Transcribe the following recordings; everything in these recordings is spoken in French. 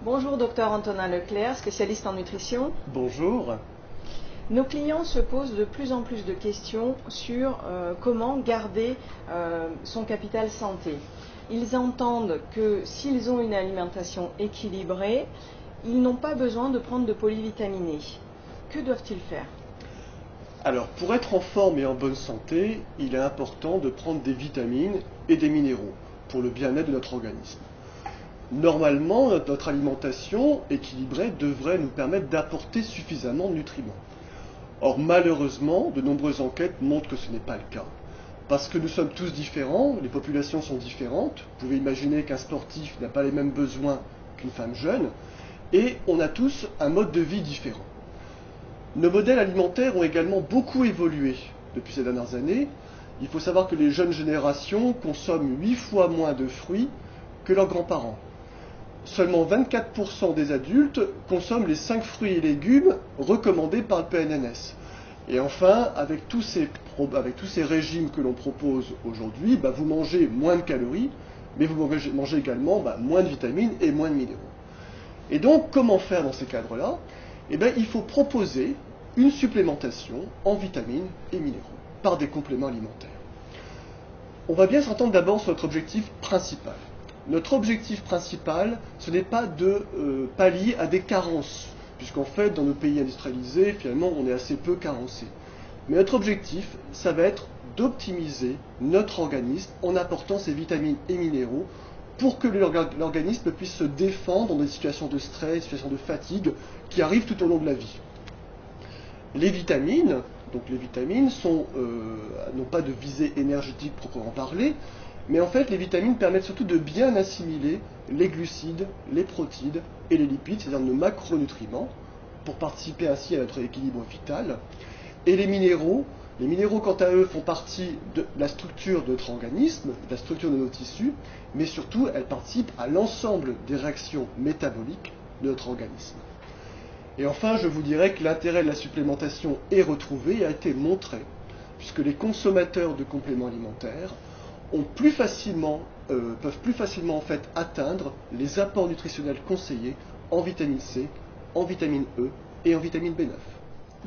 Bonjour Dr Antonin Leclerc, spécialiste en nutrition. Bonjour. Nos clients se posent de plus en plus de questions sur comment garder son capital santé. Ils entendent que s'ils ont une alimentation équilibrée, ils n'ont pas besoin de prendre de polyvitaminés. Que doivent-ils faire? Alors, pour être en forme et en bonne santé, il est important de prendre des vitamines et des minéraux pour le bien-être de notre organisme. Normalement, notre alimentation équilibrée devrait nous permettre d'apporter suffisamment de nutriments. Or, malheureusement, de nombreuses enquêtes montrent que ce n'est pas le cas. Parce que nous sommes tous différents, les populations sont différentes. Vous pouvez imaginer qu'un sportif n'a pas les mêmes besoins qu'une femme jeune, et on a tous un mode de vie différent. Nos modèles alimentaires ont également beaucoup évolué depuis ces dernières années. Il faut savoir que les jeunes générations consomment 8 fois moins de fruits que leurs grands-parents. Seulement 24% des adultes consomment les 5 fruits et légumes recommandés par le PNNS. Et enfin, avec tous ces régimes que l'on propose aujourd'hui, vous mangez moins de calories, mais vous mangez également moins de vitamines et moins de minéraux. Et donc, comment faire dans ces cadres-là? Il faut proposer une supplémentation en vitamines et minéraux par des compléments alimentaires. On va bien s'entendre d'abord sur notre objectif principal. Notre objectif principal, ce n'est pas de pallier à des carences, puisqu'en fait, dans nos pays industrialisés, finalement, on est assez peu carencé. Mais notre objectif, ça va être d'optimiser notre organisme en apportant ces vitamines et minéraux pour que l'organisme puisse se défendre dans des situations de stress, des situations de fatigue qui arrivent tout au long de la vie. Les vitamines n'ont pas de visée énergétique proprement parler, mais en fait les vitamines permettent surtout de bien assimiler les glucides, les protides et les lipides, c'est-à-dire nos macronutriments, pour participer ainsi à notre équilibre vital. Et les minéraux quant à eux font partie de la structure de notre organisme, de la structure de nos tissus, mais surtout elles participent à l'ensemble des réactions métaboliques de notre organisme. Et enfin, je vous dirais que l'intérêt de la supplémentation est retrouvé et a été montré, puisque les consommateurs de compléments alimentaires peuvent plus facilement en fait atteindre les apports nutritionnels conseillés en vitamine C, en vitamine E et en vitamine B9.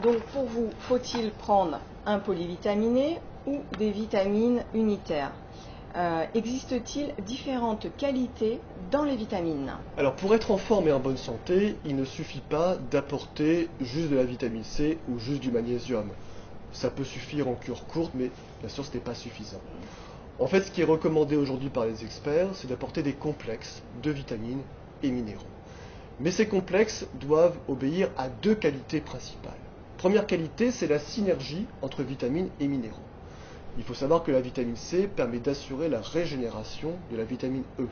Donc pour vous, faut-il prendre un polyvitaminé ou des vitamines unitaires? Existe-t-il différentes qualités dans les vitamines? Alors pour être en forme et en bonne santé, il ne suffit pas d'apporter juste de la vitamine C ou juste du magnésium. Ça peut suffire en cure courte, mais bien sûr ce n'est pas suffisant. En fait, ce qui est recommandé aujourd'hui par les experts, c'est d'apporter des complexes de vitamines et minéraux. Mais ces complexes doivent obéir à deux qualités principales. Première qualité, c'est la synergie entre vitamines et minéraux. Il faut savoir que la vitamine C permet d'assurer la régénération de la vitamine E.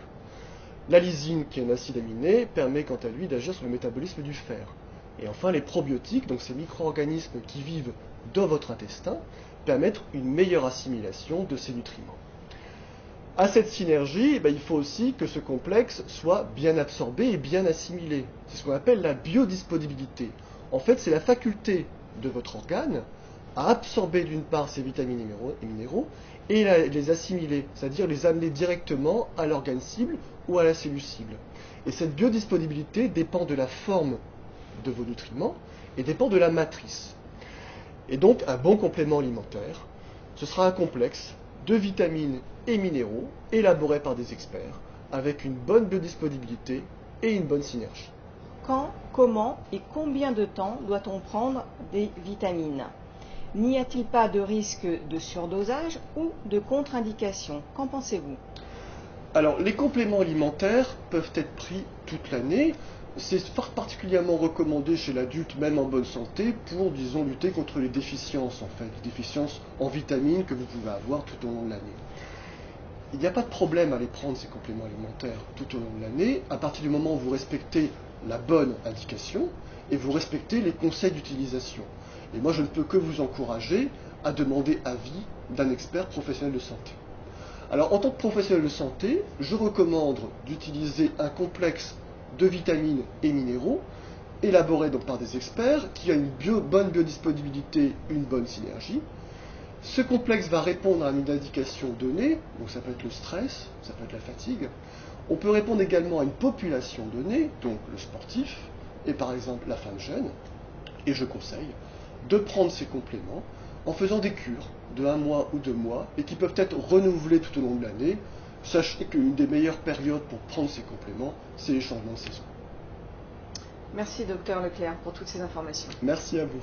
La lysine, qui est un acide aminé, permet quant à lui d'agir sur le métabolisme du fer. Et enfin, les probiotiques, donc ces micro-organismes qui vivent dans votre intestin, permettent une meilleure assimilation de ces nutriments. À cette synergie, il faut aussi que ce complexe soit bien absorbé et bien assimilé. C'est ce qu'on appelle la biodisponibilité. En fait, c'est la faculté de votre organe à absorber d'une part ces vitamines et minéraux et les assimiler, c'est-à-dire les amener directement à l'organe cible ou à la cellule cible. Et cette biodisponibilité dépend de la forme de vos nutriments et dépend de la matrice. Et donc, un bon complément alimentaire, ce sera un complexe de vitamines et minéraux élaborés par des experts avec une bonne biodisponibilité et une bonne synergie. Quand, comment et combien de temps doit-on prendre des vitamines? N'y a-t-il pas de risque de surdosage ou de contre-indication? Qu'en pensez-vous? Alors, les compléments alimentaires peuvent être pris toute l'année. C'est particulièrement recommandé chez l'adulte, même en bonne santé, pour, disons, lutter contre les déficiences, en fait, les déficiences en vitamines que vous pouvez avoir tout au long de l'année. Il n'y a pas de problème à les prendre, ces compléments alimentaires, tout au long de l'année, à partir du moment où vous respectez la bonne indication et vous respectez les conseils d'utilisation. Et moi, je ne peux que vous encourager à demander avis d'un expert professionnel de santé. Alors, en tant que professionnel de santé, je recommande d'utiliser un complexe de vitamines et minéraux, élaboré donc par des experts, qui a une bonne biodisponibilité, une bonne synergie. Ce complexe va répondre à une indication donnée, donc ça peut être le stress, ça peut être la fatigue. On peut répondre également à une population donnée, donc le sportif, et par exemple la femme jeune, et je conseille de prendre ces compléments en faisant des cures de 1 mois ou 2 mois, et qui peuvent être renouvelées tout au long de l'année. Sachez qu'une des meilleures périodes pour prendre ces compléments, c'est les changements de saison. Merci Dr Leclerc pour toutes ces informations. Merci à vous.